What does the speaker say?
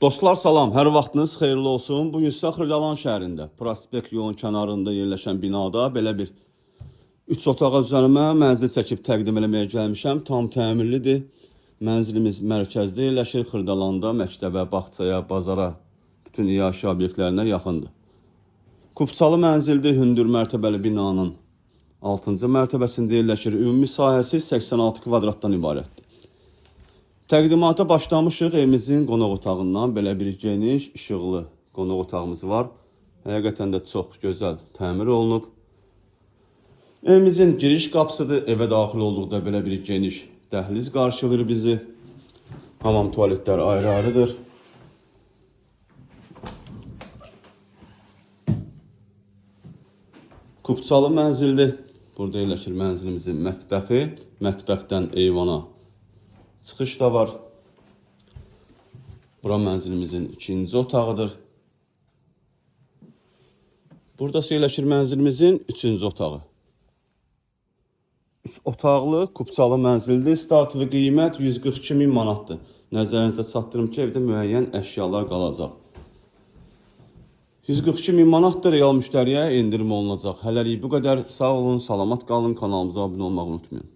Dostlar salam, hər vaxtınız xeyirli olsun. Bugün sizə Xırdalan şəhərində, Prospekt yolun kənarında yerləşən binada belə bir 3 otağa düzəlmə mənzil çəkib təqdim eləməyə gəlmişəm. Tam təmirlidir. Mənzilimiz mərkəzdə yerləşir. Xırdalanda məktəbə, bağçaya, bazara, bütün yaşayış obyektlərinə yaxındır. Kubçalı mənzildir. Hündür mərtəbəli binanın 6-cı mərtəbəsində yerləşir. Ümumi sahəsi 86 kvadratdan ibarətdir. Təqdimata başlamışıq. Evimizin qonaq otağından belə bir geniş, işıqlı qonaq otağımız var. Həqiqətən də çox gözəl təmir olunub. Evimizin giriş qapısıdır. Evə daxil olduqda belə bir geniş dəhliz qarşılayır bizi. Hamam tualetlər ayrı-ayrıdır. Kubçalı mənzildir. Burada yerləşir mənzilimizin mətbəxi. Mətbəxdən eyvana çıxış da var. Bura mənzilimizin ikinci otağıdır. Burada yerləşir mənzilimizin üçüncü otağı. 3 otaqlı, kubçalı mənzildir. Start və qiymət 142.000 manatdır. Nəzərinizə çatdırım ki, evdə müəyyən əşyalar qalacaq. 142.000 manatdır, real müştəriyə endirim olunacaq. Hələlik bu qədər. Sağ olun, salamat qalın, kanalımıza abunə olmağı unutmayın.